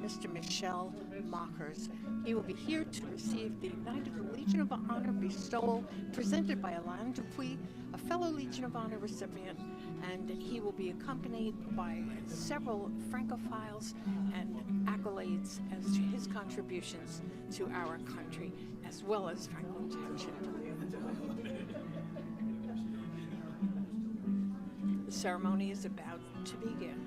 Mr. Michel. He will be here to receive the Knight of the Legion of Honor bestowal presented by Alain Dupuis, a fellow Legion of Honor recipient, and he will be accompanied by several Francophiles and accolades as to his contributions to our country, as well as Franklin Township. The ceremony is about to begin.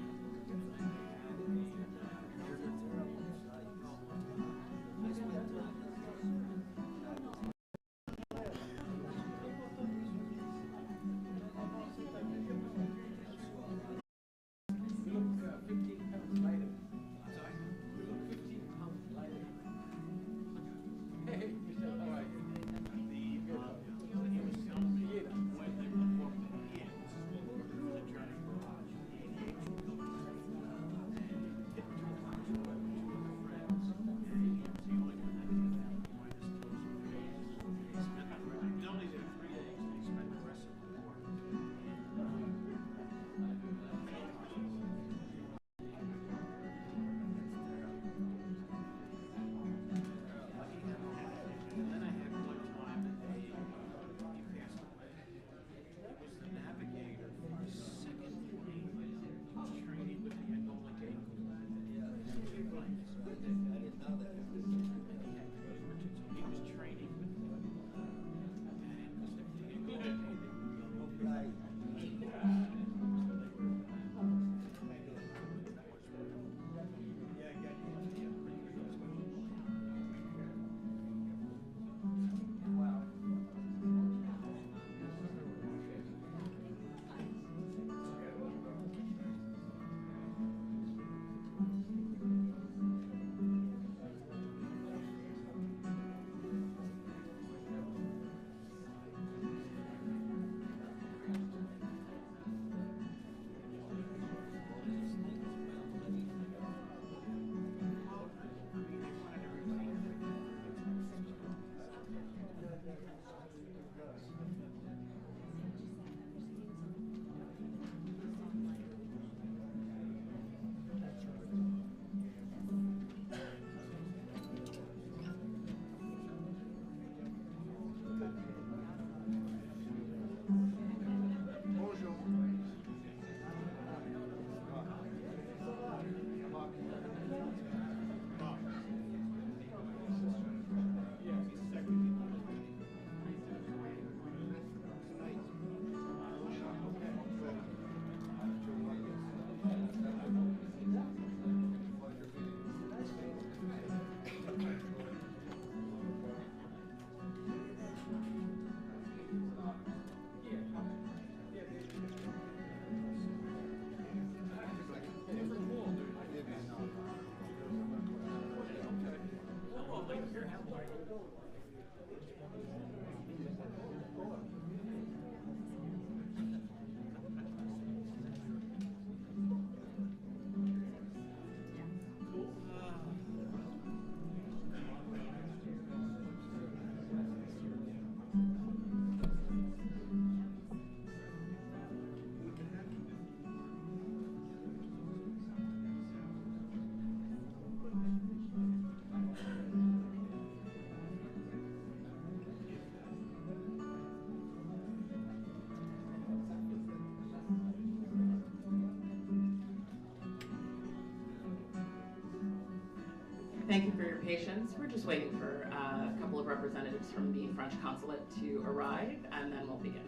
Thank you for your patience. We're just waiting for a couple of representatives from the French consulate to arrive, and then we'll begin.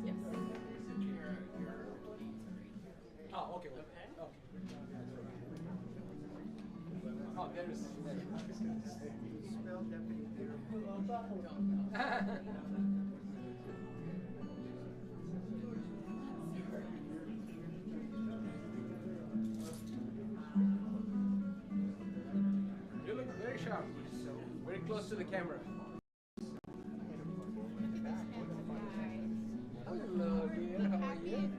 Yes. Oh, okay. Oh, there's. Spell deputy there. You look very sharp. Very close to the camera. Hello, dear. How are you?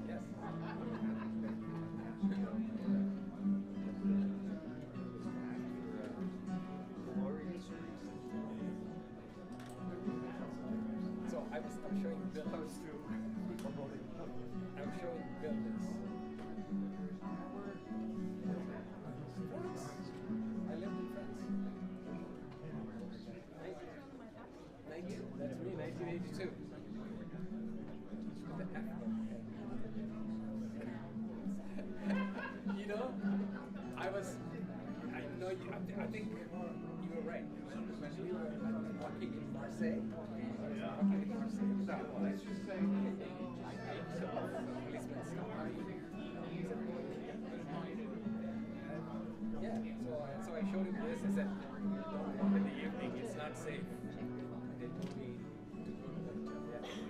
Yes. I'm showing Bill. I'm showing Bill this. France. I lived in France. Thank you. That's me, 1982. With the F. You know, I think you were right. When we were walking in Marseille, let's just say, policemen stopped. Yeah, so I showed him this. I said, don't walk in the evening, it's not safe. They told me to go to Marseille.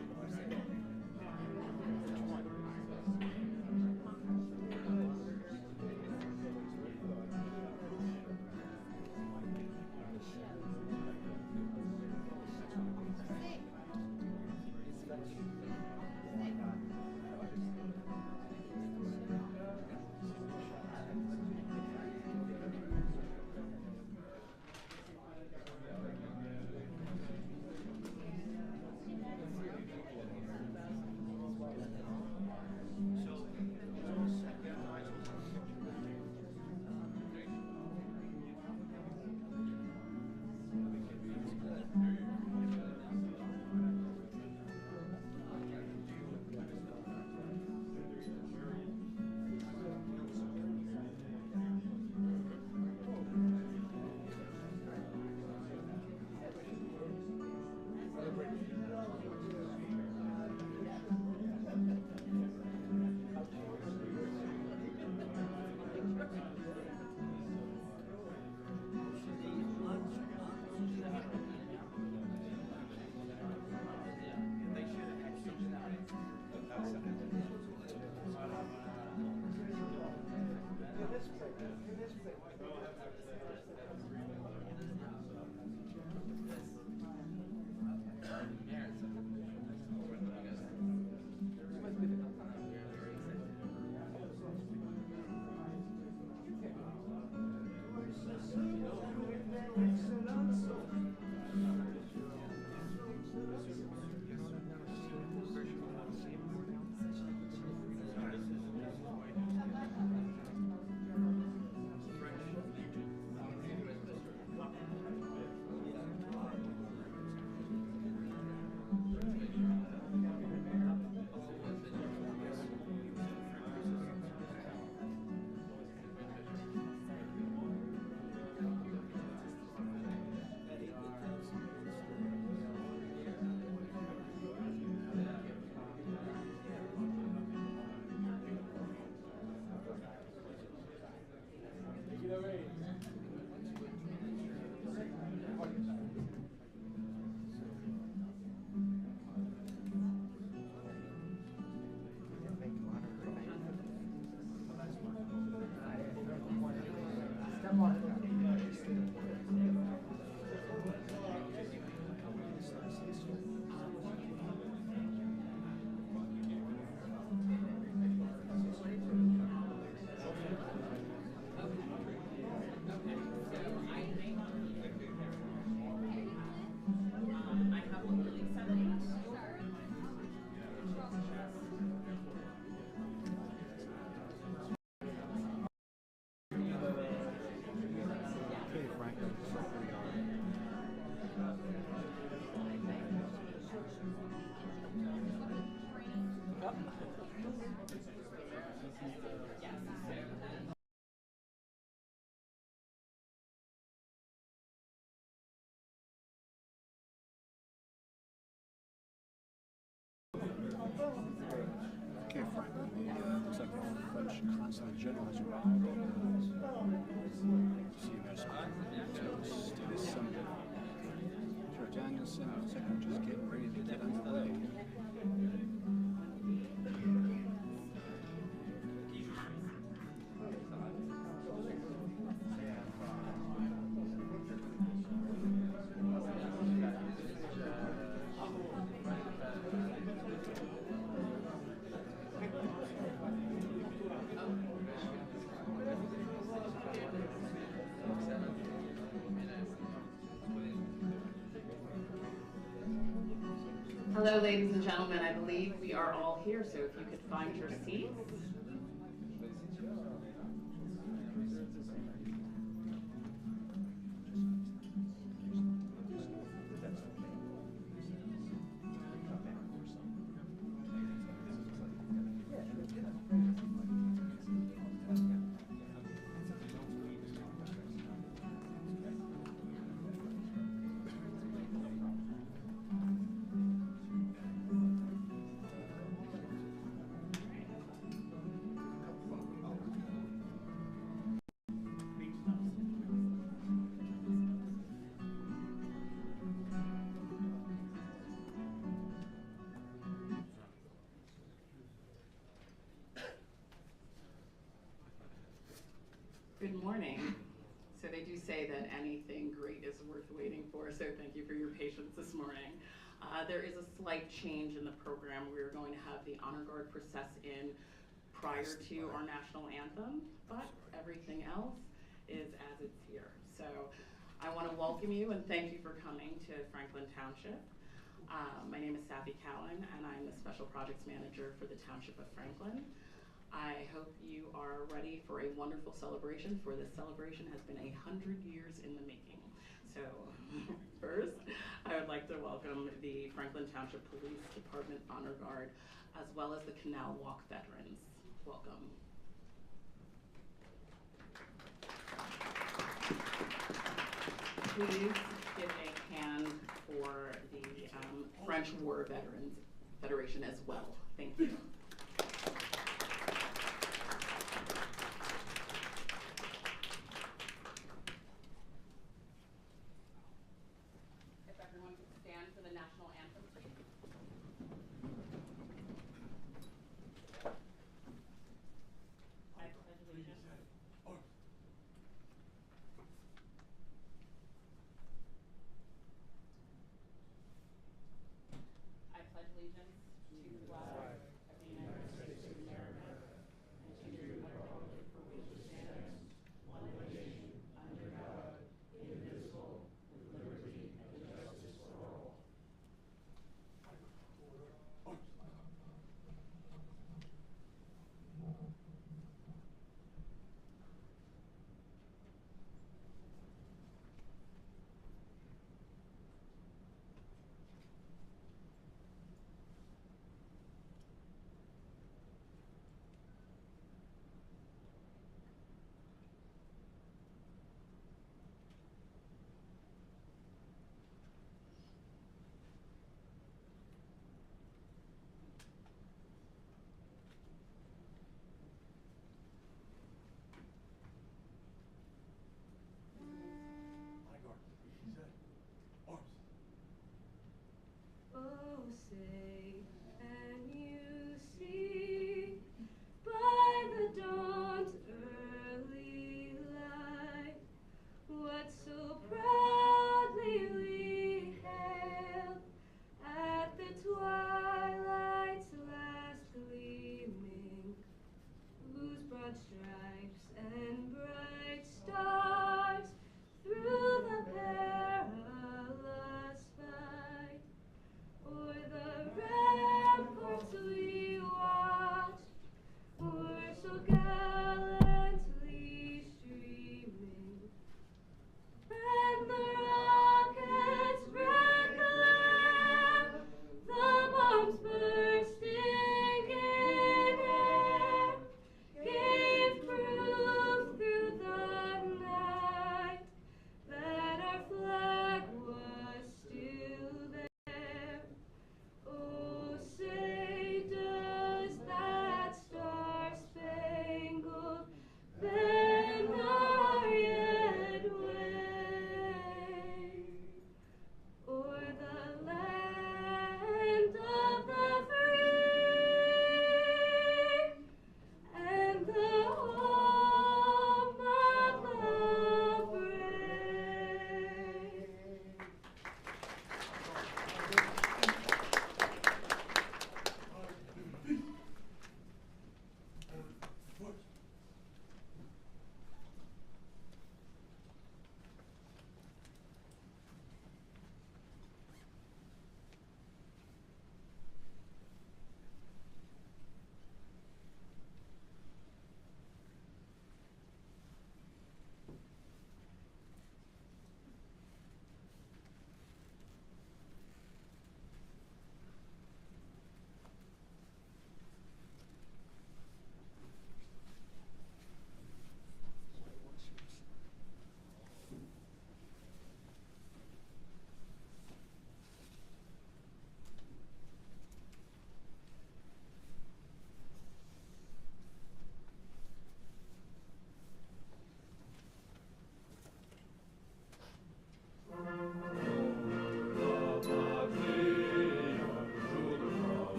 Which one? Okay, Franklin, looks like the French consulate general has arrived. See you guys toast to this Sunday. Sir Danielson, looks like we're just getting ready to get underway. Hello, ladies and gentlemen. I believe we are all here, so if you could find your seats. Good morning. So they do say that anything great is worth waiting for, so thank you for your patience this morning. There is a slight change in the program. We're going to have the honor guard process in prior to our national anthem, but everything else is as it's here. So I want to welcome you and thank you for coming to Franklin Township. My name is Safi Cowan, and I'm the Special Projects Manager for the Township of Franklin. I hope you are ready for a wonderful celebration, for this celebration has been 100 years in the making. So first, I would like to welcome the Franklin Township Police Department Honor Guard, as well as the Canal Walk veterans. Welcome. Please give a hand for the French War Veterans Federation as well. Thank you.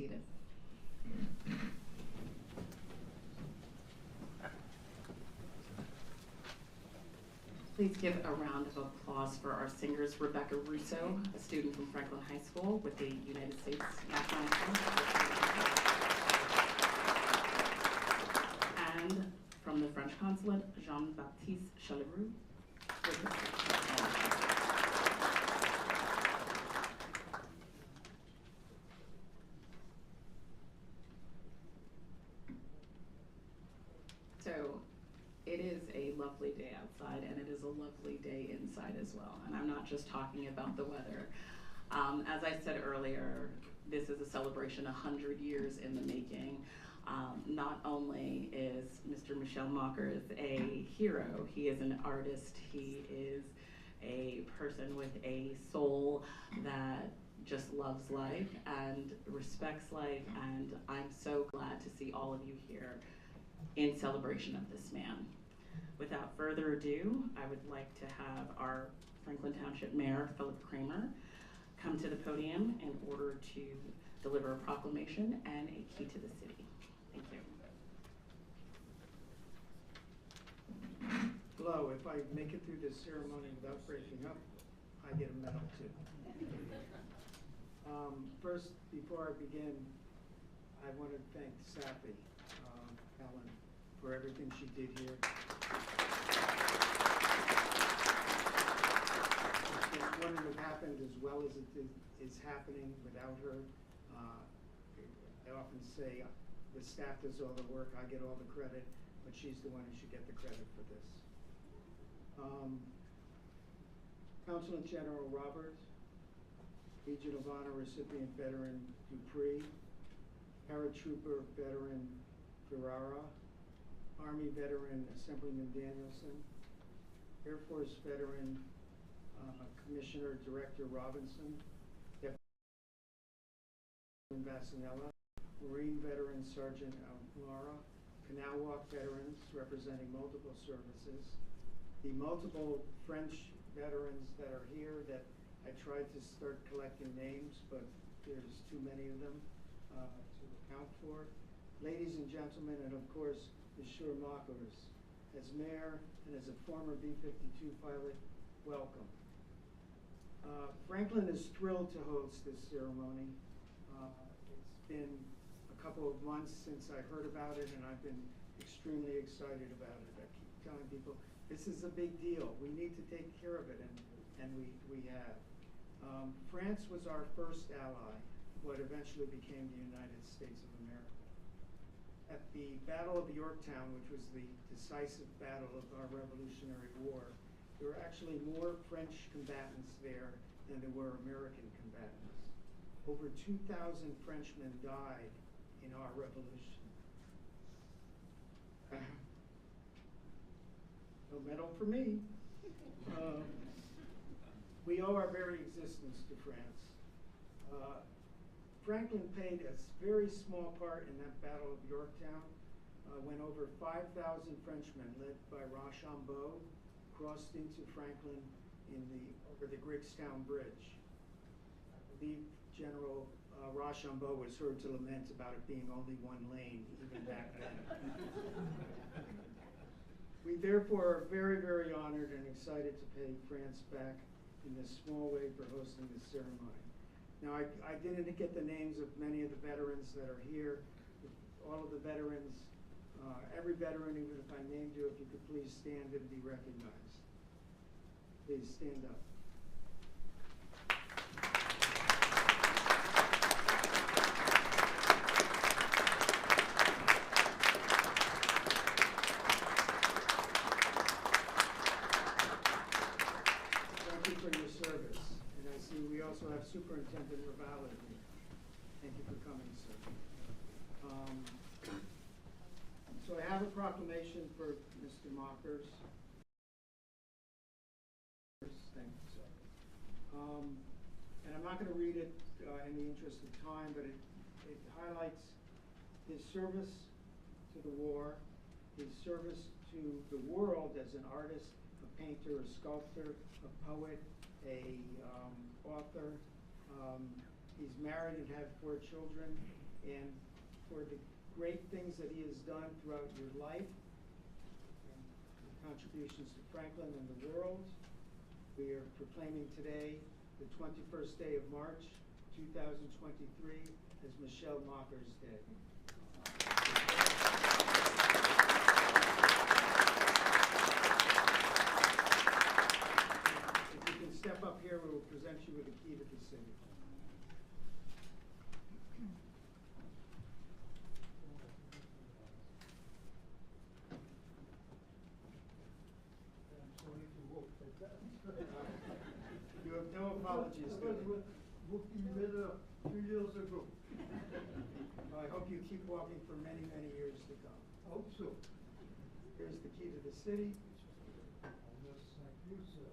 seated. Please give a round of applause for our singers, Rebecca Russo, a student from Franklin High School with the United States National Anthem, and from the French Consulate, Jean-Baptiste Chaleroux with the So it is a lovely day outside, and it is a lovely day inside as well. And I'm not just talking about the weather. As I said earlier, this is a celebration 100 years in the making. Not only is Mr. Michel Mockers a hero, he is an artist, he is a person with a soul that just loves life and respects life, and I'm so glad to see all of you here in celebration of this man. Without further ado, I would like to have our Franklin Township Mayor, Philip Kramer, come to the podium in order to deliver a proclamation and a key to the city. Thank you. Hello, if I make it through this ceremony without breaking up, I get a medal too. First, before I begin, I want to thank Sappy, Helen, for everything she did here. It wouldn't have happened as well as it is happening without her. I often say the staff does all the work, I get all the credit, but she's the one who should get the credit for this. Consulate General Roberts, Legion of Honor recipient veteran Dupree, paratrooper veteran Ferrara, Army veteran Assemblyman Danielson, Air Force veteran Commissioner Director Robinson, Deputy Vassanella, Marine veteran Sergeant Lara, Canal Walk veterans representing multiple services, the multiple French veterans that are here that I tried to start collecting names, but there's too many of them to account for. Ladies and gentlemen, and of course, Monsieur Mockers, as mayor and as a former B-52 pilot, welcome. Franklin is thrilled to host this ceremony. It's been a couple of months since I heard about it, and I've been extremely excited about it. I keep telling people, this is a big deal. We need to take care of it, and we have. France was our first ally, what eventually became the United States of America. At the Battle of Yorktown, which was the decisive battle of our Revolutionary War, there were actually more French combatants there than there were American combatants. Over 2,000 Frenchmen died in our revolution. No medal for me. We owe our very existence to France. Franklin played a very small part in that Battle of Yorktown, when over 5,000 Frenchmen, led by Rochambeau, crossed into Franklin over the Griggstown Bridge. I believe General Rochambeau was heard to lament about it being only one lane, even back then. We therefore are very, very honored and excited to pay France back in this small way for hosting this ceremony. Now, I didn't get the names of many of the veterans that are here. All of the veterans, every veteran, even if I named you, if you could please stand and be recognized. Please stand up. Thank you for your service. And I see we also have Superintendent Ravalli here. Thank you for coming, sir. So I have a proclamation for Mr. Mockers. Thank you, sir. And I'm not going to read it in the interest of time, but it highlights his service to the war, his service to the world as an artist, a painter, a sculptor, a poet, a author. He's married and had 4 children. and for the great things that he has done throughout your life and the contributions to Franklin and the world. We are proclaiming today, the 21st day of March, 2023, as Michel Macher's Day. If you can step up here, we will present you with a key to the city. You have no apologies, do you? Walking better 2 years ago. I hope you keep walking for many, many years to come. Hope so. Here's the key to the city. Yes, thank you, sir.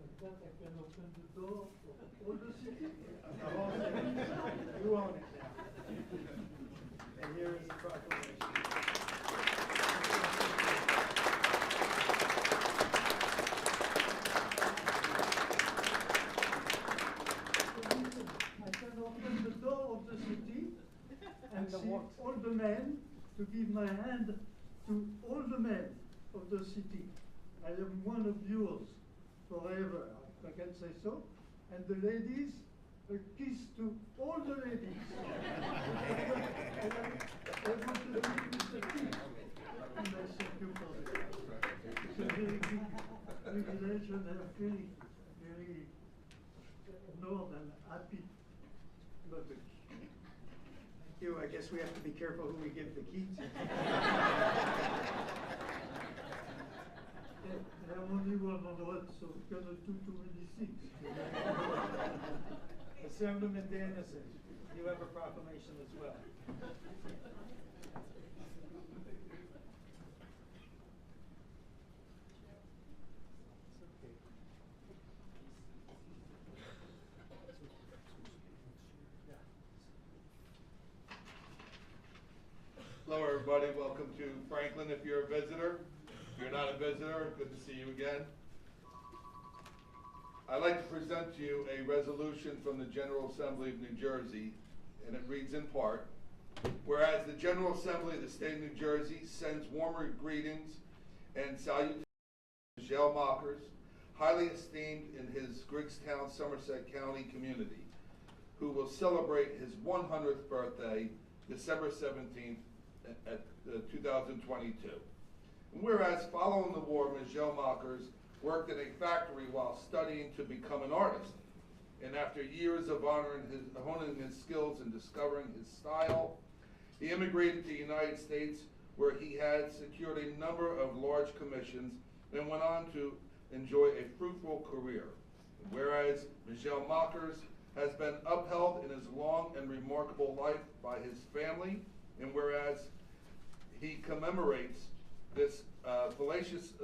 Like that, I can open the door for all the city. The whole city. You own it now. And here is the proclamation. I can open the door of the city and see all the men, to give my hand to all the men of the city. I am one of yours forever, if I can say so. And the ladies, a kiss to all the ladies. I want to meet Mr. King. And I thank you for that. It's a very big privilege, and I'm very, very honored and happy. Lovely. Thank you. I guess we have to be careful who we give the key to. I'm only 100, so we cannot do too many things. Assemblyman Dennison, you have a proclamation as well. Hello, everybody. Welcome to Franklin. If you're a visitor, if you're not a visitor, good to see you again. I'd like to present to you a resolution from the General Assembly of New Jersey, and it reads in part, whereas the General Assembly of the State of New Jersey sends warmer greetings and salutations to Michel Macher's, highly esteemed in his Griggstown, Somerset County community, who will celebrate his 100th birthday, December 17th, at 2022. And whereas following the war, Michel Macher's worked in a factory while studying to become an artist. And after years of honing his skills and discovering his style, he immigrated to the United States, where he had secured a number of large commissions and went on to enjoy a fruitful career. Whereas Michel Macher's has been upheld in his long and remarkable life by his family, and whereas he commemorates this fallacious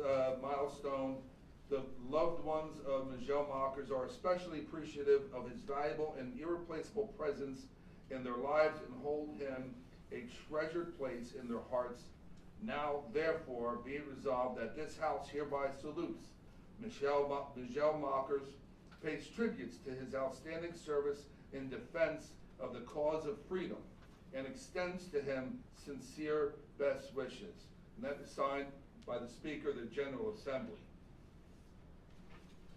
milestone, the loved ones of Michel Macher's are especially appreciative of his valuable and irreplaceable presence in their lives and hold him a treasured place in their hearts. Now, therefore, be it resolved that this House hereby salutes Michel Macher's, pays tributes to his outstanding service in defense of the cause of freedom, and extends to him sincere best wishes. And that is signed by the Speaker of the General Assembly.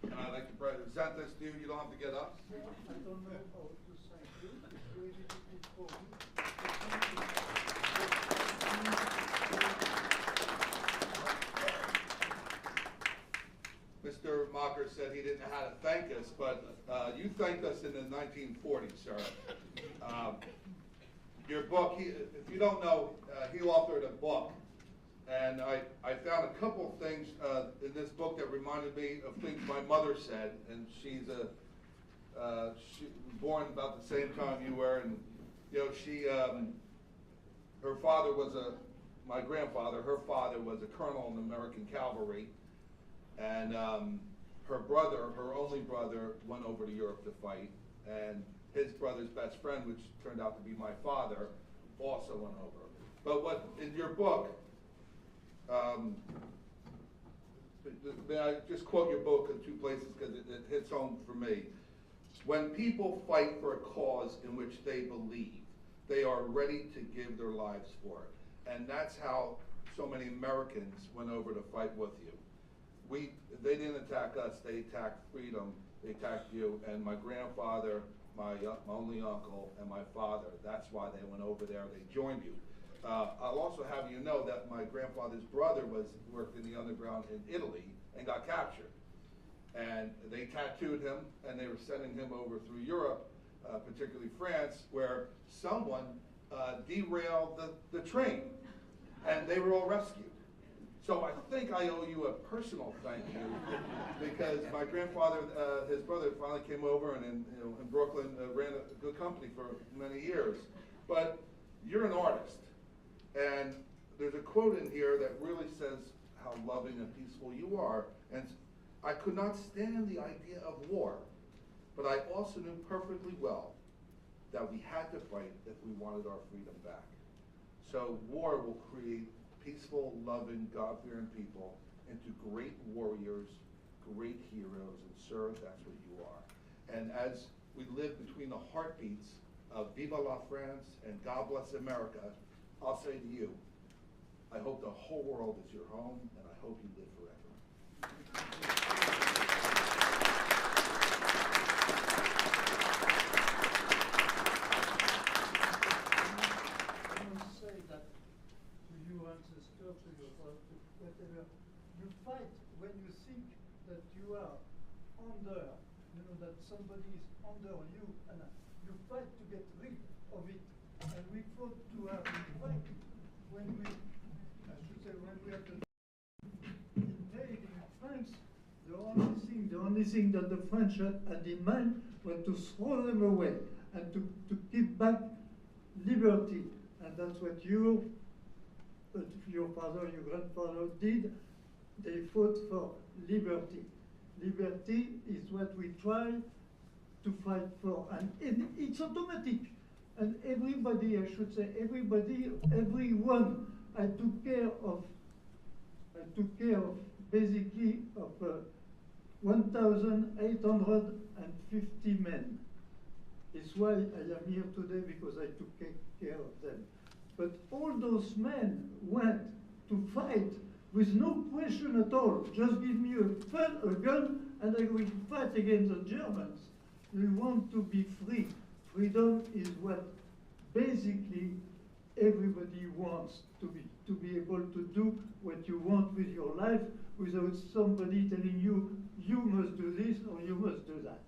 And I'd like to present this to you. You don't have to get up. I don't know how to thank you. It's very difficult for me. Mr. Macher said he didn't know how to thank us, but you thanked us in the 1940s, sir. Your book, if you don't know, he authored a book. And I found a couple things in this book that reminded me of things my mother said. And she was born about the same time you were. And, you know, her father was my grandfather, her father was a colonel in the American cavalry. And her brother, her only brother, went over to Europe to fight. And his brother's best friend, which turned out to be my father, also went over. But what, in your book, may I just quote your book in two places because it hits home for me. When people fight for a cause in which they believe, They are ready to give their lives for it. And that's how so many Americans went over to fight with you. They didn't attack us, they attacked freedom, they attacked you, and my grandfather, my only uncle, and my father, that's why they went over there, they joined you. I'll also have you know that my grandfather's brother worked in the underground in Italy and got captured. And they tattooed him, and they were sending him over through Europe, particularly France, where someone derailed the train, and they were all rescued. So I think I owe you a personal thank you, because my grandfather, his brother finally came over and in Brooklyn ran a good company for many years. But you're an artist, and there's a quote in here that really says how loving and peaceful you are. And I could not stand the idea of war, but I also knew perfectly well that we had to fight if we wanted our freedom back. So war will create peaceful, loving, God-fearing people into great warriors, great heroes, and sir, that's what you are. And as we live between the heartbeats of Viva la France and God bless America, I'll say to you, I hope the whole world is your home, and I hope you live forever. To your whatever, you fight when you think that you are under, that somebody is under you, and you fight to get rid of it. And we fought to have fight when we, I should say, when we had to invade in France. The only thing that the French had in mind was to throw them away and to keep back liberty, and that's what your father, your grandfather did. They fought for liberty. Liberty is what we try to fight for, and it's automatic. And everybody, I should say, everyone, I took care of basically of 1,850 men. It's why I am here today, because I took care of them. But all those men went to fight with no question at all. Just give me a gun and I will fight against the Germans. We want to be free. Freedom is what basically everybody wants, to be able to do what you want with your life without somebody telling you, you must do this or you must do that.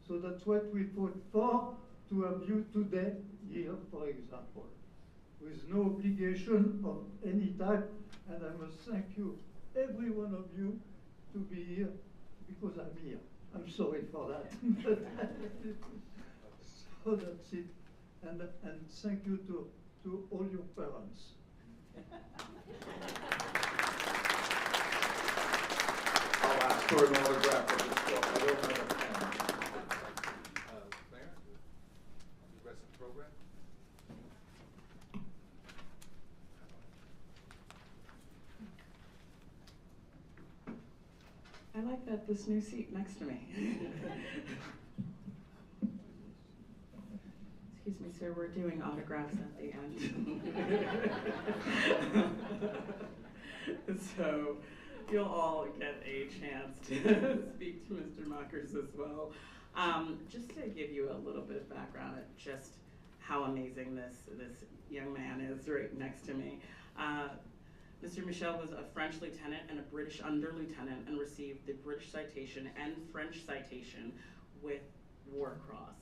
So that's what we fought for, to have you today here, for example, with no obligation of any type. And I must thank you, every one of you, to be here because I'm here. I'm sorry for that. So that's it. And thank you to all your parents. I'll ask for an autograph of this book. I don't have a pen. Mayor, the rest of the program? I like this new seat next to me. Excuse me, sir, we're doing autographs at the end. So you'll all get a chance to speak to Mr. Mockers as well. Just to give you a little bit of background at just how amazing this young man is right next to me. Mr. Michel was a French lieutenant and a British under-lieutenant and received the British citation and French citation with War Cross.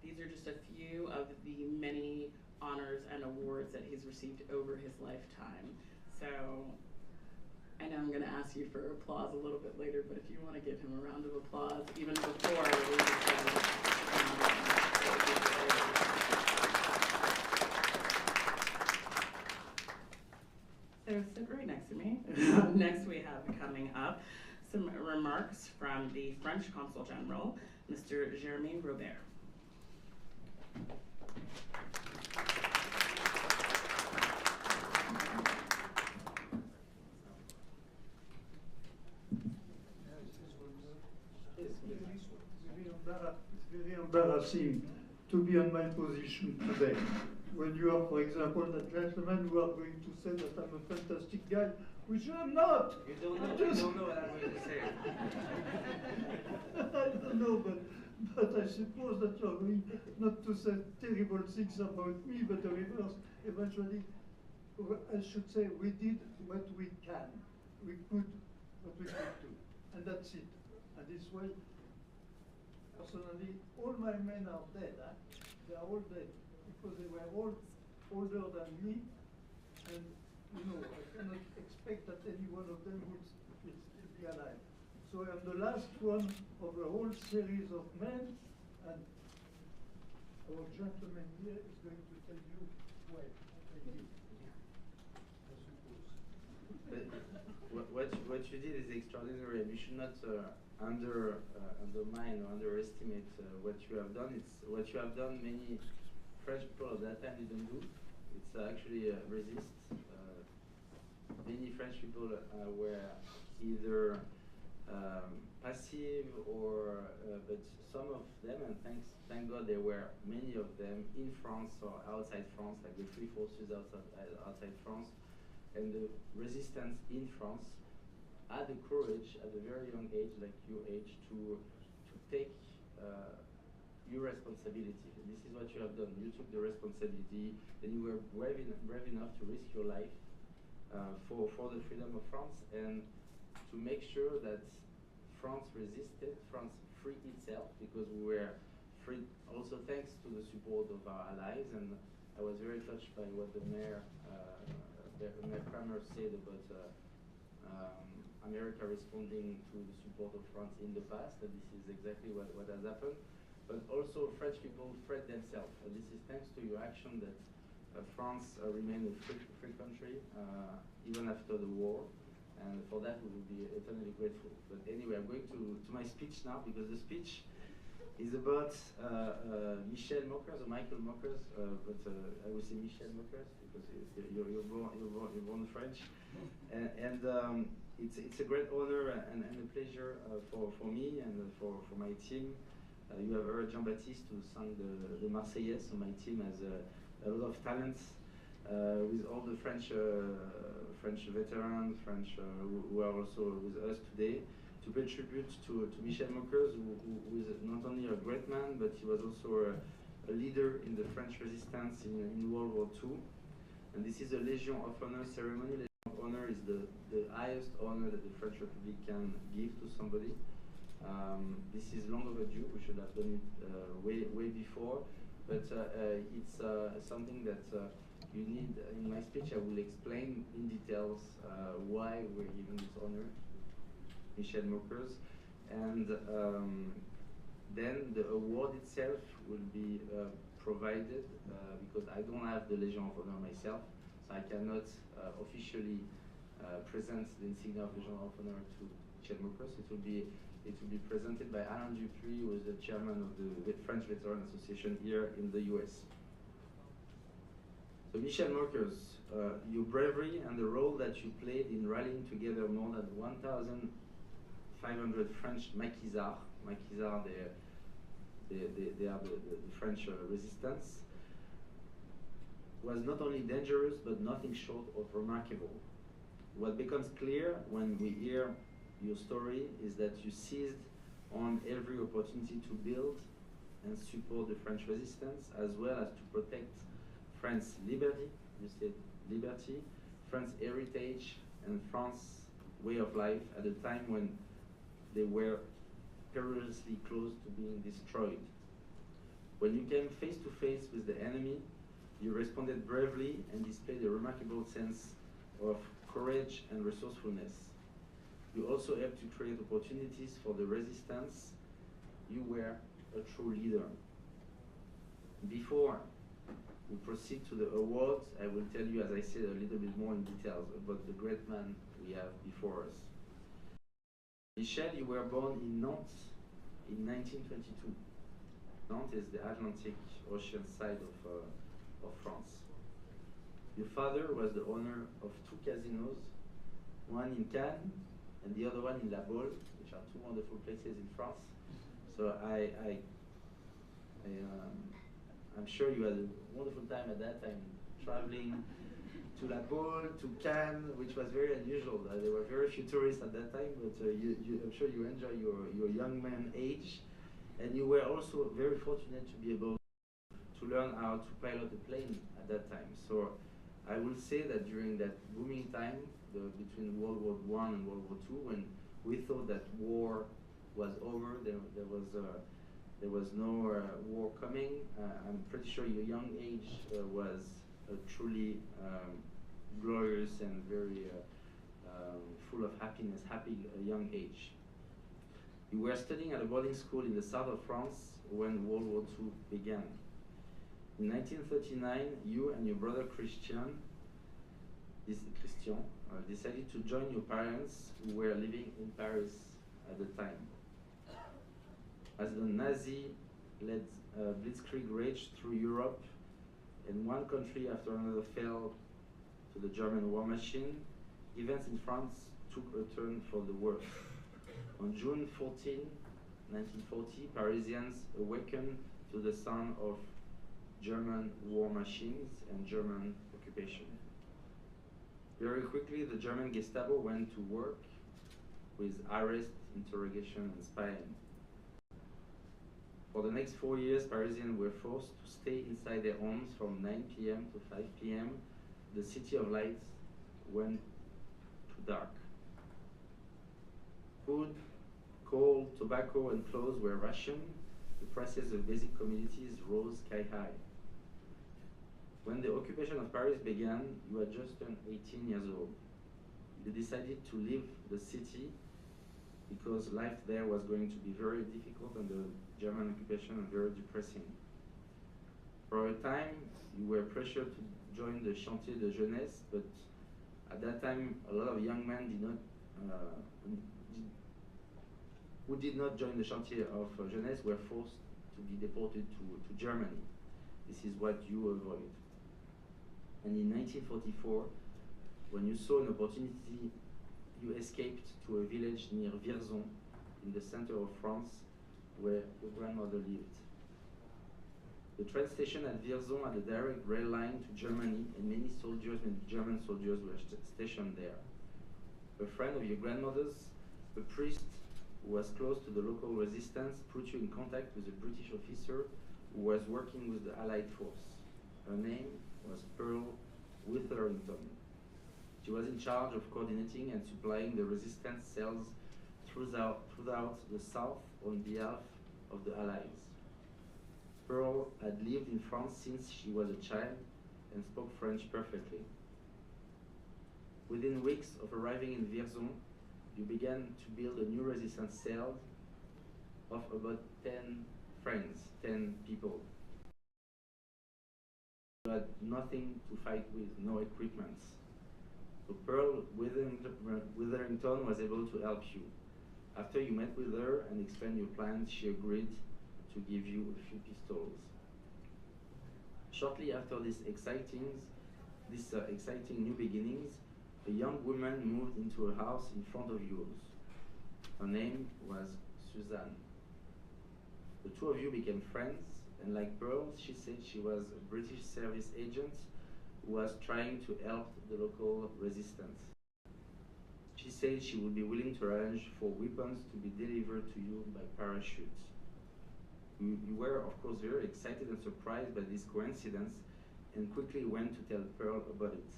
These are just a few of the many honors and awards that he's received over his lifetime. So I know I'm going to ask you for applause a little bit later, but if you want to give him a round of applause, even before we So sit right next to me. Next we have coming up some remarks from the French Consul General, Mr. Jeremy Robert. It's very embarrassing to be on my position today. when you are, for example, the gentleman who are going to say that I'm a fantastic guy, which I'm not. You don't know. You don't know what I'm going to say. I don't know, but I suppose that you're going not to say terrible things about me, but the reverse. Eventually, I should say we did what we can. We could what we could do, and that's it. And this way, personally, all my men are dead. Huh? They are all dead because they were all older than me, and you know I cannot expect that any one of them would still be alive. So I'm the last one of a whole series of men, and our gentleman here is going to tell you why they did, I suppose. But what you did is extraordinary, and you should not undermine or underestimate what you have done. It's what you have done. Many French people at that time didn't do. It's actually resist. Many French people were either passive or, but some of them, and thank God there were many of them in France or outside France, like the free forces outside France, and the resistance in France had the courage at a very young age, like your age, to take your responsibility. And this is what you have done. You took the responsibility, and you were brave enough to risk your life for the freedom of France and to make sure that France resisted, France freed itself, because we were free also thanks to the support of our allies. And I was very touched by what the Mayor Kramer said about America responding to the support of France in the past, and this is exactly what has happened. But also French people freed themselves, and this is thanks to your action that France remained a free country even after the war. And for that we will be eternally grateful. But anyway, I'm going to my speech now, because the speech is about Michel Mockers or Michael Mockers, but I will say Michel Mockers because you're born French, and it's a great honor and a pleasure for me and for my team. You have heard Jean-Baptiste who sang the Marseillaise, so my team has a lot of talents with all the French veterans, who are also with us today, to pay tribute to Michel Mockers, who is not only a great man, but he was also a leader in the French resistance in World War II. And this is a Legion of Honor ceremony. Legion of Honor is the highest honor that the French Republic can give to somebody. This is long overdue. We should have done it way before, but it's something that you need. In my speech, I will explain in details why we're giving this honor to Michel Mockers, and then the award itself will be provided because I don't have the Legion of Honor myself, so I cannot officially present the insignia of Legion of Honor to Michel Mockers. It will be presented by Alain Dupri, who is the chairman of the French Veteran Association here in the US. So Michel Mockers, your bravery and the role that you played in rallying together more than 1,500 French maquisards. Maquisards, they are the French resistance, was not only dangerous but nothing short of remarkable. What becomes clear when we hear your story is that you seized on every opportunity to build and support the French resistance, as well as to protect France's liberty, you said liberty, France's heritage, and France's way of life at a time when they were perilously close to being destroyed. When you came face to face with the enemy, you responded bravely and displayed a remarkable sense of courage and resourcefulness. You also helped to create opportunities for the resistance. You were a true leader. Before we proceed to the awards, I will tell you, as I said, a little bit more in details about the great man we have before us. Michel, you were born in Nantes in 1922. Nantes is the Atlantic Ocean side of France. Your father was the owner of 2 casinos, one in Cannes and the other one in La Baule, which are 2 wonderful places in France. So I'm sure you had a wonderful time at that time, traveling to La Baule, to Cannes, which was very unusual. There were very few tourists at that time, but I'm sure you enjoy your young man age. And you were also very fortunate to be able to learn how to pilot a plane at that time. So I will say that during that booming time, between World War I and World War II, when we thought that war was over, there was no war coming, I'm pretty sure your young age was a truly glorious and very full of happiness, happy young age. You were studying at a boarding school in the south of France when World War II began. In 1939, you and your brother Christian decided to join your parents who were living in Paris at the time. As the Nazi-led blitzkrieg raged through Europe and one country after another fell to the German war machine, events in France took a turn for the worse. On June 14, 1940, Parisians awakened to the sound of German war machines and German occupation. Very quickly, the German Gestapo went to work with arrest, interrogation, and spying. For the next 4 years, Parisians were forced to stay inside their homes from 9 p.m. to 5 p.m. The city of lights went to dark. Food, coal, tobacco, and clothes were rationed. The prices of basic commodities rose sky high. When the occupation of Paris began, you had just turned 18 years old. You decided to leave the city because life there was going to be very difficult under German occupation and very depressing. For a time, you were pressured to join the Chantier de Jeunesse, but at that time, a lot of young men who did not join the Chantier of Jeunesse were forced to be deported to Germany. This is what you avoid. And in 1944, when you saw an opportunity, you escaped to a village near Vierzon, in the center of France, where your grandmother lived. The train station at Vierzon had a direct rail line to Germany, and many German soldiers were stationed there. A friend of your grandmother's, a priest who was close to the local resistance, put you in contact with a British officer who was working with the Allied force. Her name was Pearl Witherington. She was in charge of coordinating and supplying the resistance cells throughout the South on behalf of the Allies. Pearl had lived in France since she was a child and spoke French perfectly. Within weeks of arriving in Vierzon, you began to build a new resistance cell of about 10 friends, 10 people. You had nothing to fight with, no equipment. So Pearl Witherington was able to help you. After you met with her and explained your plans, she agreed to give you a few pistols. Shortly after these exciting new beginnings, a young woman moved into a house in front of yours. Her name was Suzanne. The two of you became friends, and like Pearl, she said she was a British service agent who was trying to help the local resistance. She said she would be willing to arrange for weapons to be delivered to you by parachute. You were, of course, very excited and surprised by this coincidence and quickly went to tell Pearl about it.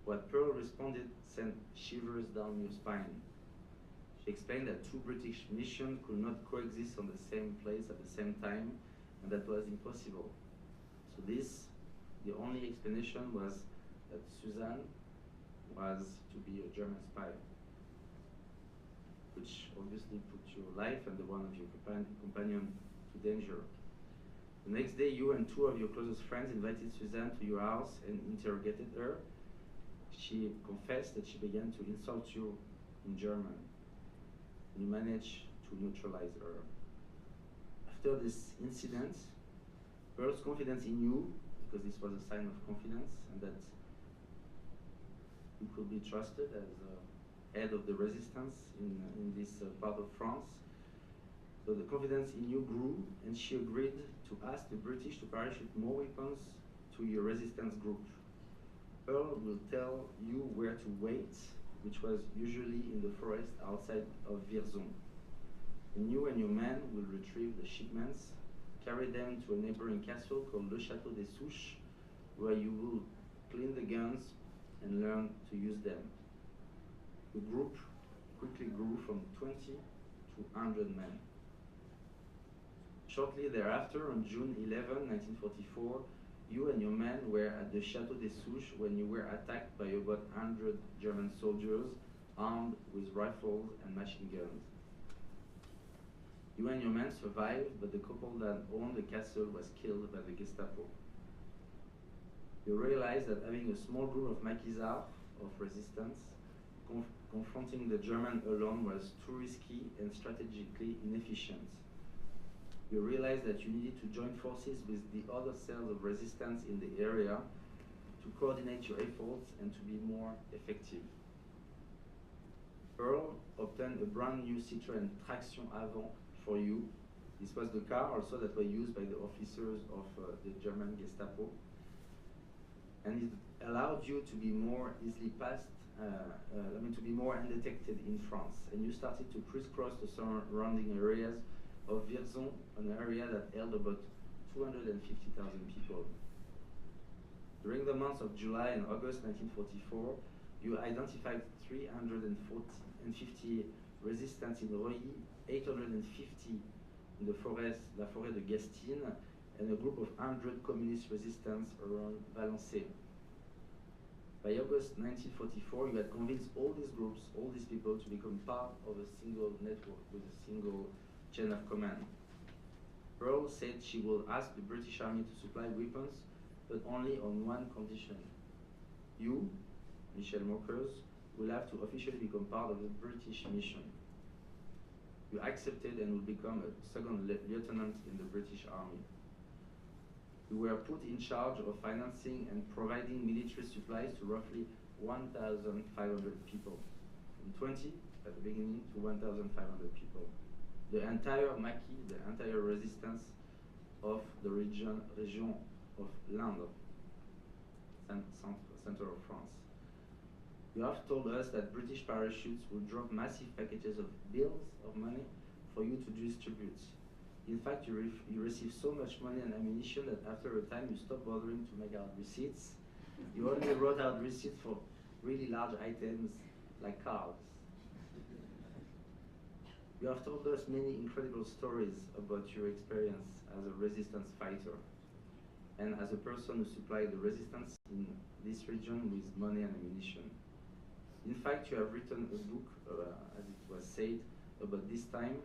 What Pearl responded sent shivers down your spine. She explained that two British missions could not coexist on the same place at the same time, and that was impossible. So the only explanation was that Suzanne was to be a German spy, which obviously put your life and the one of your companion to danger. The next day, you and two of your closest friends invited Suzanne to your house and interrogated her. She confessed that she began to insult you in German. You managed to neutralize her. After this incident, Pearl's confidence in you, because this was a sign of confidence, and that you could be trusted as head of the resistance in this part of France, So the confidence in you grew, and she agreed to ask the British to parachute more weapons to your resistance group. Pearl will tell you where to wait, which was usually in the forest outside of Vierzon. And you and your men will retrieve the shipments, carry them to a neighboring castle called Le Château des Souches, where you will clean the guns and learn to use them. The group quickly grew from 20 to 100 men. Shortly thereafter, on June 11, 1944, you and your men were at the Château des Souches when you were attacked by about 100 German soldiers armed with rifles and machine guns. You and your men survived, but the couple that owned the castle was killed by the Gestapo. You realized that having a small group of maquisards, of resistance, confronting the German alone was too risky and strategically inefficient. You realized that you needed to join forces with the other cells of resistance in the area to coordinate your efforts and to be more effective. Pearl obtained a brand new Citroën Traction Avant for you. This was the car also that was used by the officers of the German Gestapo. And it allowed you to be more easily passed, to be more undetected in France. And you started to crisscross the surrounding areas of Vierzon, an area that held about 250,000 people. During the months of July and August 1944, you identified 350 resistance in Reuilly, 850 in the forest, La Forêt de Gastine, and a group of 100 communist resistance around Valençay. By August 1944, you had convinced all these groups, all these people, to become part of a single network with a single chain of command. Pearl said she will ask the British Army to supply weapons, but only on one condition. You, Michel Mockers, will have to officially become part of the British mission. You accepted and will become a second lieutenant in the British Army. You were put in charge of financing and providing military supplies to roughly 1,500 people. From 20 at the beginning to 1,500 people. The entire Maquis, the entire resistance of the region of Landes, center of France. You have told us that British parachutes will drop massive packages of bills of money for you to distribute. In fact, you receive so much money and ammunition that after a time you stop bothering to make out receipts. You only wrote out receipts for really large items like cars. You have told us many incredible stories about your experience as a resistance fighter and as a person who supplied the resistance in this region with money and ammunition. In fact, you have written a book, as it was said, about this time,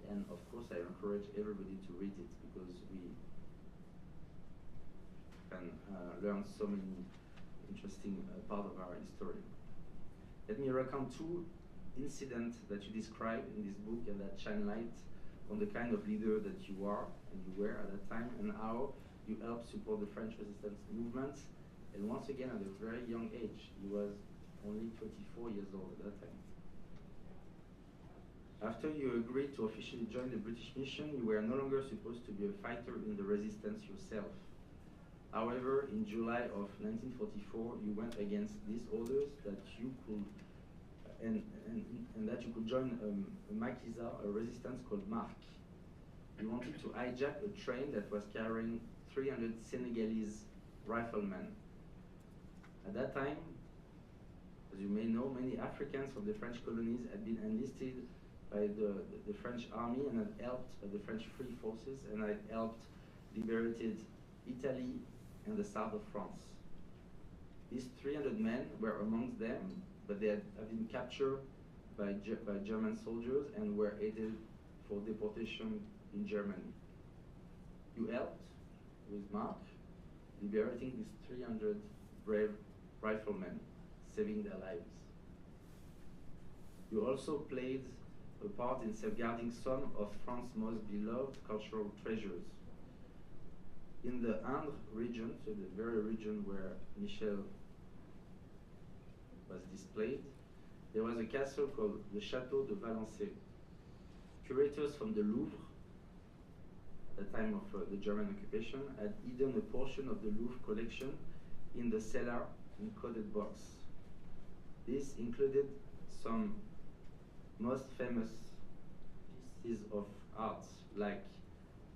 and of course I encourage everybody to read it because we can learn so many interesting parts of our history. Let me recount two incidents that you describe in this book and that shine light on the kind of leader that you are and you were at that time and how you helped support the French resistance movement. And once again, at a very young age, he was only 24 years old at that time. After you agreed to officially join the British mission, you were no longer supposed to be a fighter in the resistance yourself. However, in July of 1944, you went against these orders that you could and that you could join a maquisard, a resistance called Marc. You wanted to hijack a train that was carrying 300 Senegalese riflemen. At that time, as you may know, many Africans from the French colonies had been enlisted by the French army and had helped by the French free forces and had helped liberated Italy and the south of France. These 300 men were amongst them, but they had been captured by German soldiers and were headed for deportation in Germany. You helped with Marc, liberating these 300 brave riflemen, saving their lives. You also played a part in safeguarding some of France's most beloved cultural treasures. In the Indre region, so the very region where Michel was displayed, there was a castle called the Château de Valençay. Curators from the Louvre, at the time of the German occupation, had hidden a portion of the Louvre collection in the cellar in coded box. This included some most famous pieces of art, like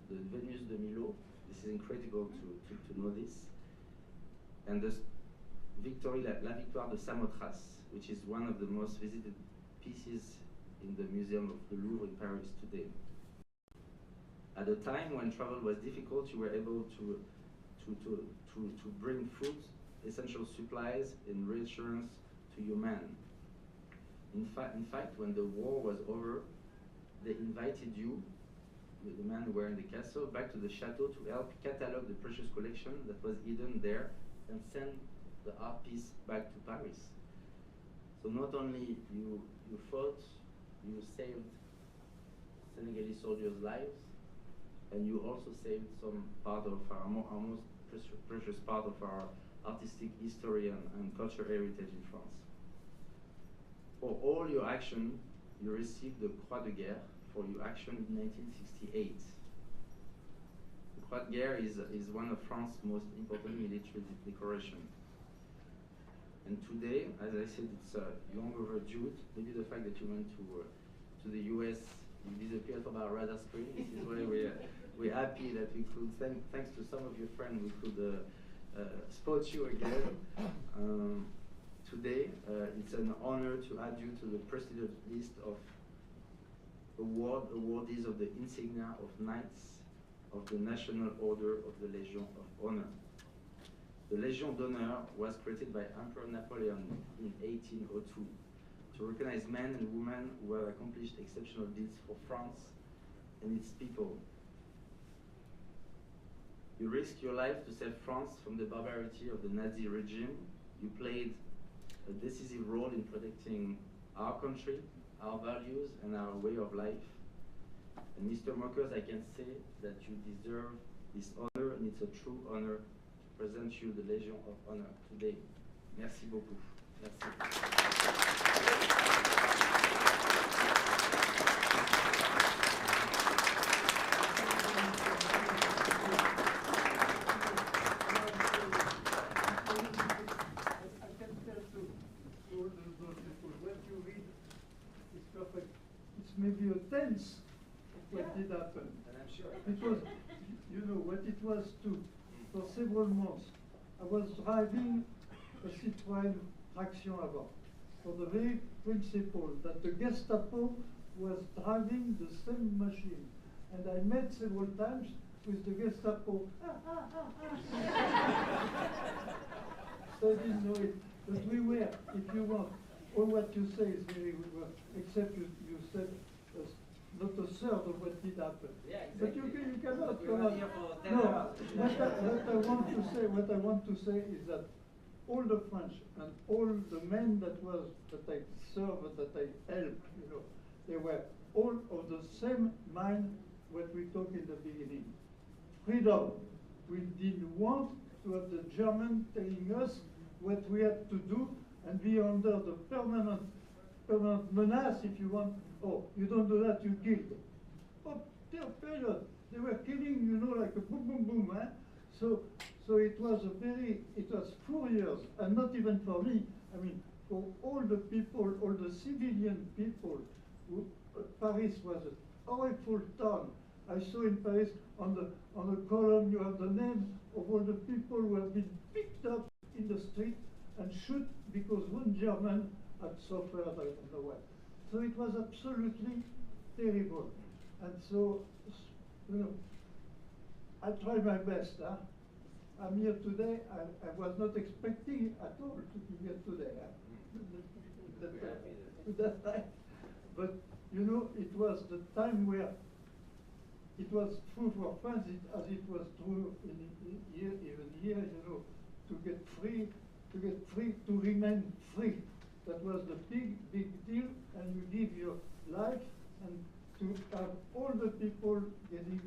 the Venus de Milo. This is incredible to know this. And the La Victoire de Samothrace, which is one of the most visited pieces in the Museum of the Louvre in Paris today. At a time when travel was difficult, you were able to bring food, essential supplies, and reassurance to your men. In fact, when the war was over, they invited you, the men who were in the castle, back to the chateau to help catalog the precious collection that was hidden there and send the art piece back to Paris. So not only you fought, you saved Senegalese soldiers' lives, and you also saved some part of our most precious part of our artistic history and cultural heritage in France. For all your action, you received the Croix de Guerre for your action in 1968. The Croix de Guerre is one of France's most important military decorations. And today, as I said, it's long overdue. Maybe the fact that you went to the US, you disappeared from our radar screen. This is why we're happy that we could, thanks to some of your friends, we could spot you again. Today, it's an honor to add you to the prestigious list of awardees of the insignia of Knights of the National Order of the Legion of Honor. The Légion d'honneur was created by Emperor Napoleon in 1802 to recognize men and women who have accomplished exceptional deeds for France and its people. You risked your life to save France from the barbarity of the Nazi regime. You played a decisive role in protecting our country, our values, and our way of life. And Mr. Mokers, I can say that you deserve this honor, and it's a true honor to present you the Legion of Honor today. Merci beaucoup. Merci. Maybe a tenth of what did happen. And I'm sure. Because, you know, what it was too, for several months, I was driving a Citroën traction avant for the very principle that the Gestapo was driving the same machine. And I met several times with the Gestapo. So I didn't know it. But we were, if you want, all what you say is very well, except you said not a third of what did happen. Yeah, exactly. But you cannot. We were here for 10 no, hours. what I want to say is that all the French and all the men that I served, that I helped, you know, they were all of the same mind what we talked in the beginning. Freedom. We didn't want to have the German telling us what we had to do and be under the permanent menace, if you want. Oh, you don't do that, you kill. Oh, period. They were killing, you know, like a boom, boom, boom. Eh? So it was 4 years, and not even for me. I mean, for all the people, all the civilian people, Paris was a horrible town. I saw in Paris on the column you have the names of all the people who have been picked up in the street and shoot because one German had suffered, I don't know what. So it was absolutely terrible. And so, you know, I tried my best. Huh? I'm here today. I was not expecting at all to be here today. Huh? But, you know, it was the time where it was true for France as it was true even here, you know, to get free, to remain free. That was the big deal, and you give your life and to have all the people getting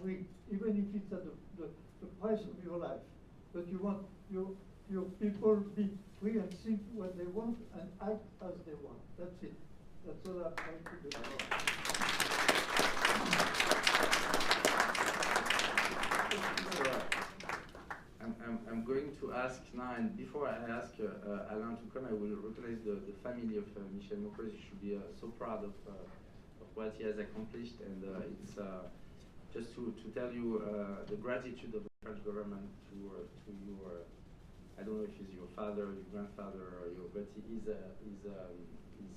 free, even if it's at the price of your life. But you want your people be free and think what they want and act as they want. That's it. That's all I'm trying to do. ask now, and before I ask Alain to come, I will recognize the family of Michel Mokers. You should be so proud of what he has accomplished, and it's just to tell you the gratitude of the French government to your, I don't know if he's your father, your grandfather, or your, but he's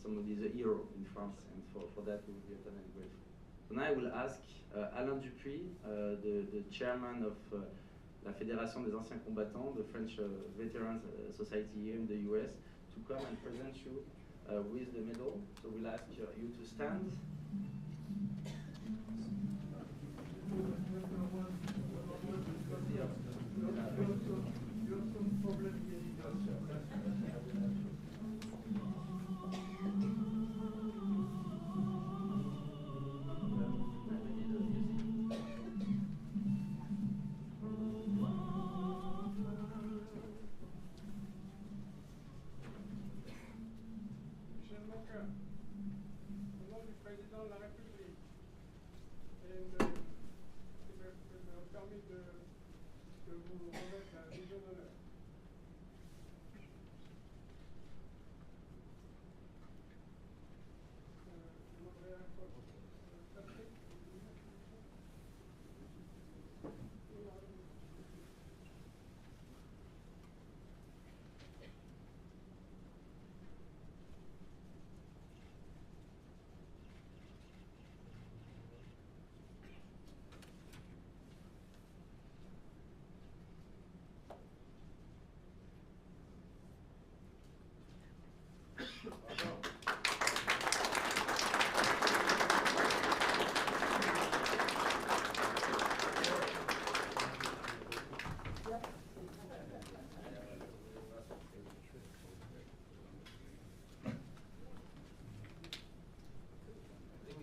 somebody, he's a hero in France, and for that we will be eternally grateful. So now I will ask Alain Dupuis, the chairman of La Fédération des Anciens Combattants, the French Veterans Society here in the US, to come and present you with the medal. So we'll ask you to stand. Président de la République. Et il me permis de vous remettre la Légion d'honneur. Je voudrais encore Patrick.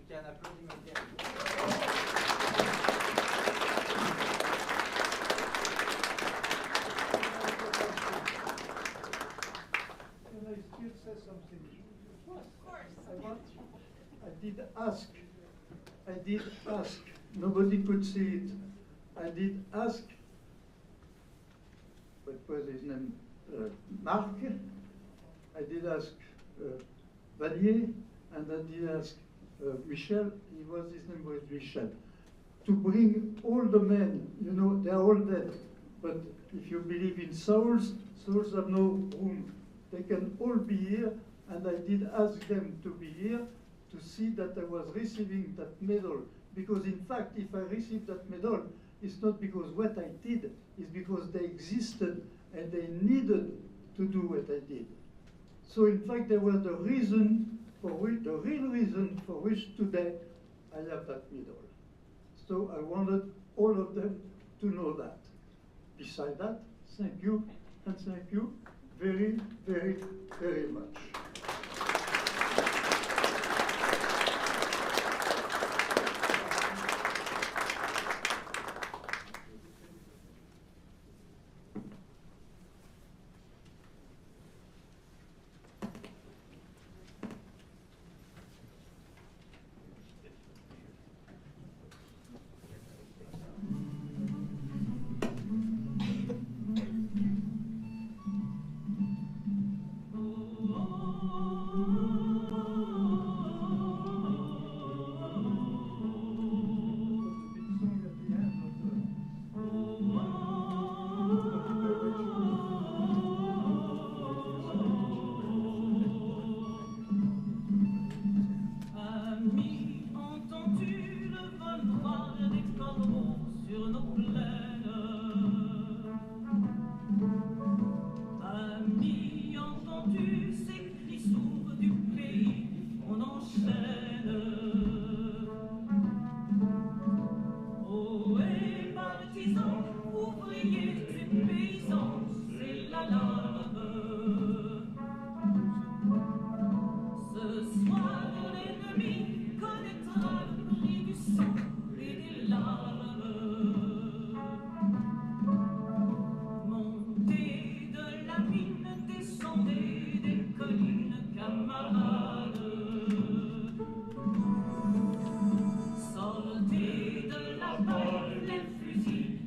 Un applaudissement. Can I still say something? Of course. I did ask. Nobody could see it. I did ask, what was his name? Marc. I did ask Valier, and I did ask Michel, his name was Michel, to bring all the men. You know, they're all dead, but if you believe in souls, souls have no room. They can all be here, and I did ask them to be here to see that I was receiving that medal. Because in fact, if I received that medal, it's not because what I did, it's because they existed and they needed to do what I did. So in fact, they were the reason for which, the real reason for which today I have that medal. So I wanted all of them to know that. Besides that, thank you, and thank you very, very, very much.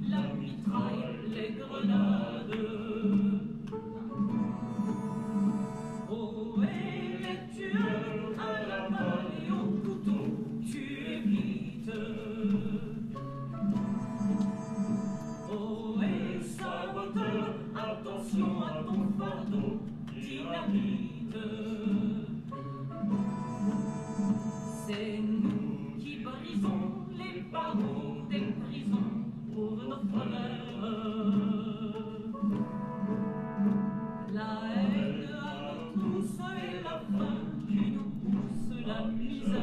La mitraille, les grenades. barreaux des prisons pour nos frères. La haine à nous tous et la faim qui nous pousse la misère.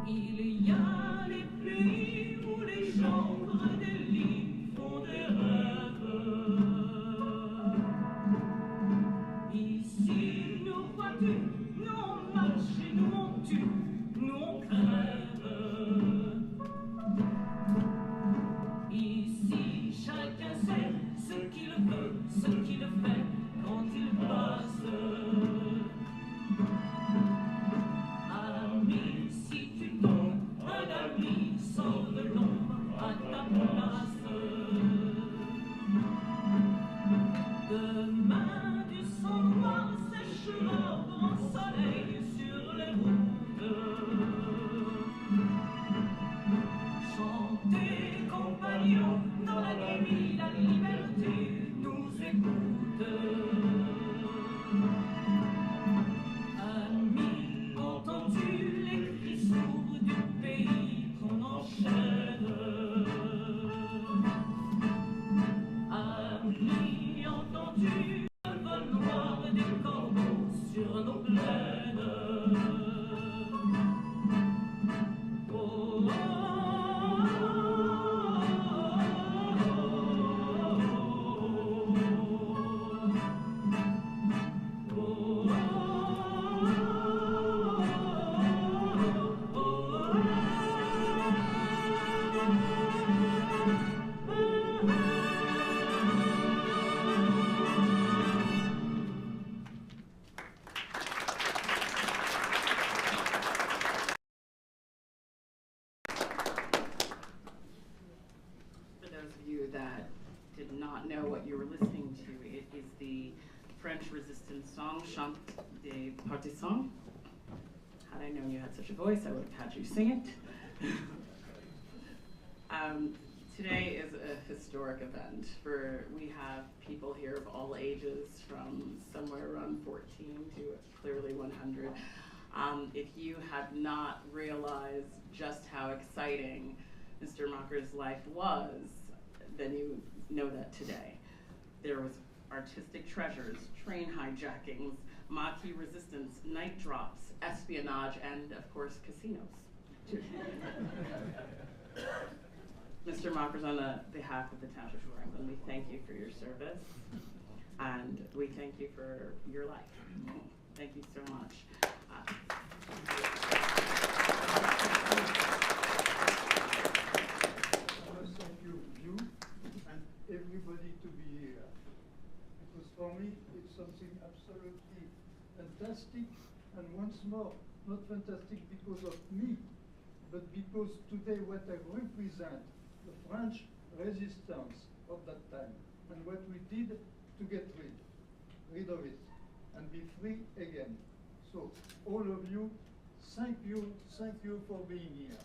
Il y a les pays où les chambres des lits font des rêves. Ici, nous vois-tu, nous on marche et nous on tue, nous on crève. Ici, chacun sait ce qu'il veut, ce qu'il fait quand il passe. Ami, si tu tombes, un ami sort de l'ombre à ta place. Demain, du sang noir séchera au grand soleil sur les routes. Chantez, compagnons, dans la nuit, la liberté nous écoute. Amis, entends-tu les cris sourds du pays qu'on enchaîne? Amis, entends-tu le vol noir des corbeaux sur nos plaines? Oh, For those of you that did not know what you were listening to, it is the French resistance song, Chant des Partisans. Had I known you had such a voice, I would have had you sing it. Today is a historic event. We have people here of all ages, from somewhere around 14 to clearly 100. If you have not realized just how exciting Mr. Macher's life was, then you know that today. There was artistic treasures, train hijackings, Maquis resistance, night drops, espionage, and of course, casinos. Mr. Macher's, on behalf of the Township of Franklin, we thank you for your service, and we thank you for your life. Thank you so much. Thank you and everybody to be here. Because for me, it's something absolutely fantastic, and once more, not fantastic because of me, but because today what I represent, the French resistance of that time, and what we did to get rid of it, and be free again. So, all of you, thank you for being here.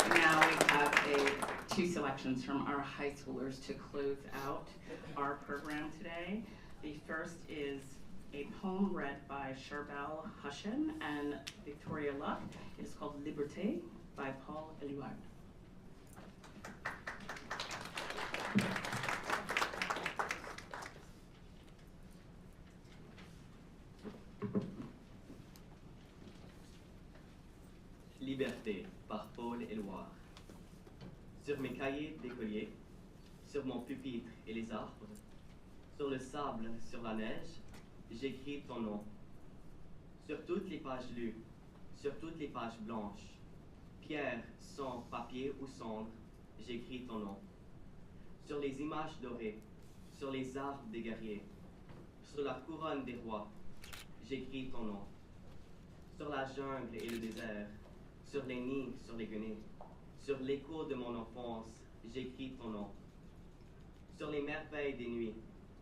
Now we have two selections from our high schoolers to close out our program today. The first is a poem read by Charbel Hushin and Victoria Luck. It is called Liberté by Paul Eluard. Liberté par Paul Éluard. Sur mes cahiers d'écolier, sur mon pupitre et les arbres, sur le sable, sur la neige, j'écris ton nom. Sur toutes les pages lues, sur toutes les pages blanches, pierre, sang, papier ou cendre, j'écris ton nom. Sur les images dorées, sur les arbres des guerriers, sur la couronne des rois, j'écris ton nom. Sur la jungle et le désert, sur les nids, sur les guenilles, sur l'écho de mon enfance, j'écris ton nom. Sur les merveilles des nuits,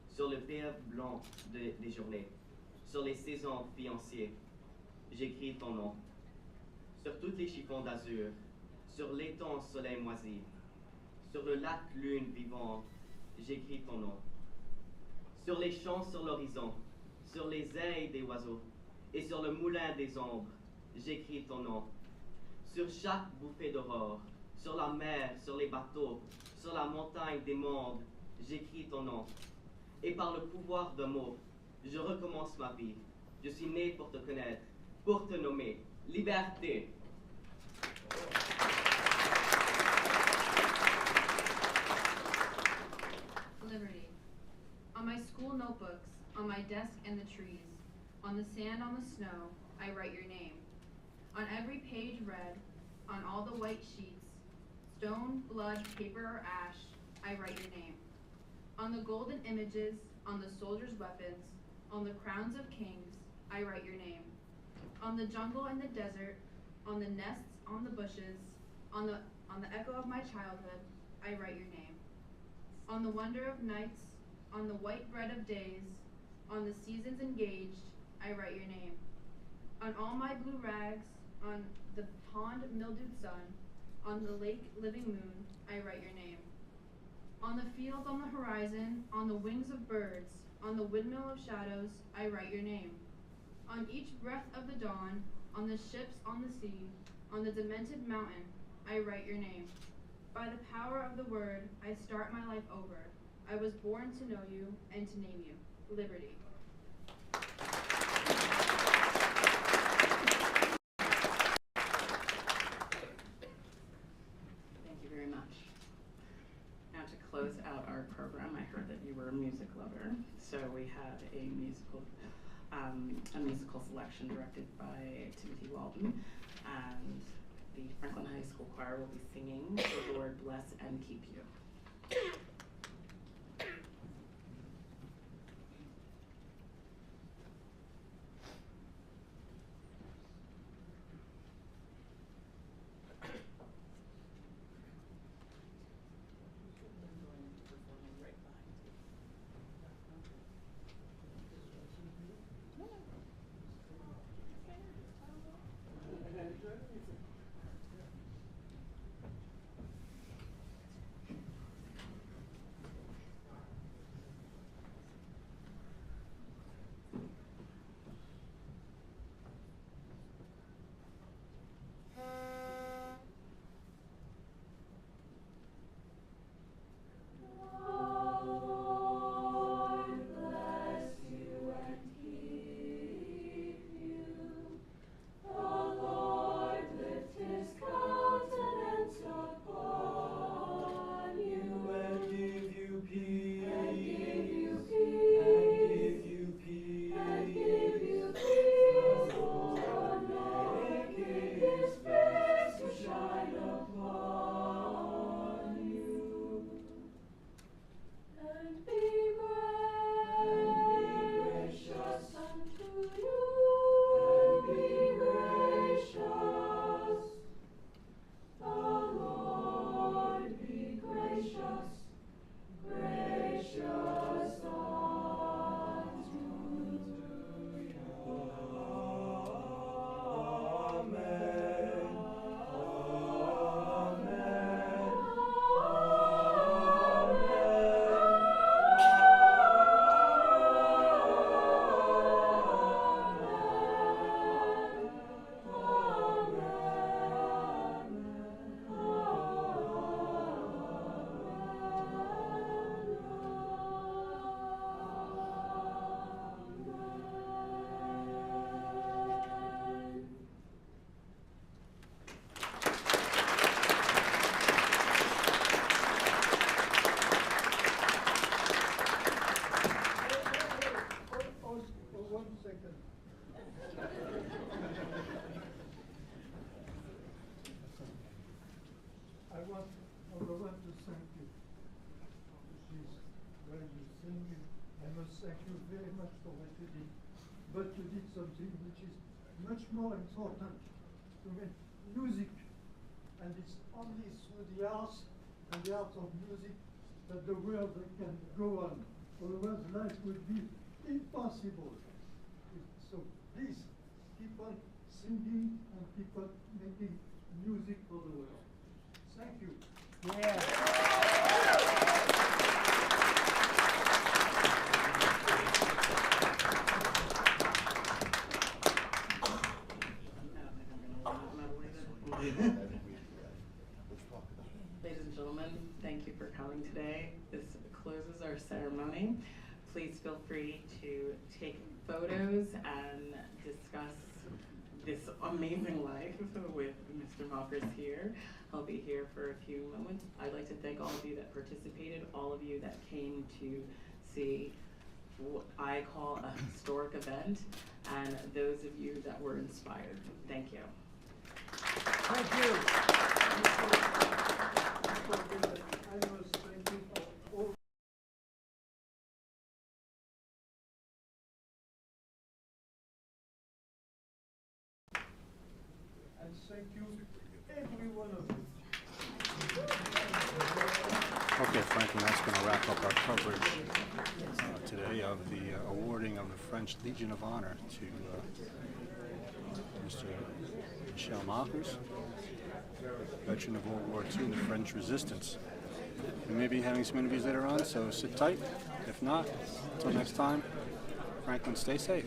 sur le père blanc des journées, sur les saisons fiancées, j'écris ton nom. Sur tous les chiffons d'azur, sur l'étang soleil moisi, sur le lac lune vivant, j'écris ton nom. Sur les champs sur l'horizon, sur les ailes des oiseaux et sur le moulin des ombres, j'écris ton nom. Sur chaque bouffée d'aurore, sur la mer, sur les bateaux, sur la montagne des mondes, j'écris ton nom. Et par le pouvoir d'un mot, je recommence ma vie. Je suis né pour te connaître, pour te nommer. Liberté. Liberty. On my school notebooks, on my desk and the trees, on the sand, on the snow, I write your name. On every page read, on all the white sheets, stone, blood, paper, or ash, I write your name. On the golden images, on the soldiers' weapons, on the crowns of kings, I write your name. On the jungle and the desert, on the nests, on the bushes, on the echo of my childhood, I write your name. On the wonder of nights, on the white bread of days, on the seasons engaged, I write your name. On all my blue rags, on the pond mildewed sun, on the lake living moon, I write your name. On the fields on the horizon, on the wings of birds, on the windmill of shadows, I write your name. On each breath of the dawn, on the ships on the sea, on the demented mountain, I write your name. By the power of the word, I start my life over. I was born to know you and to name you. Liberty. Thank you very much. Now to close out our program, I heard that you were a music lover, so we have a musical selection directed by Timothy Walden, and the Franklin High School Choir will be singing "The Lord Bless and Keep You." Thank you very much for what you did. But you did something which is much more important to make music. And it's only through the arts and the art of music that the world can go on. Otherwise life would be impossible. So please keep on singing and keep on making music for the world. Thank you. Yeah. take photos and discuss this amazing life with Mr. Mockers here. He'll be here for a few moments. I'd like to thank all of you that participated, all of you that came to see what I call a historic event, and those of you that were inspired. Thank you. Thank you. I must thank you for all. And thank you, every one of you. Okay, Franklin, that's going to wrap up our coverage today of the awarding of the French Legion of Honor to Mr. Michel Mockers, veteran of World War II and the French Resistance. We may be having some interviews later on, so sit tight. If not, until next time, Franklin, stay safe.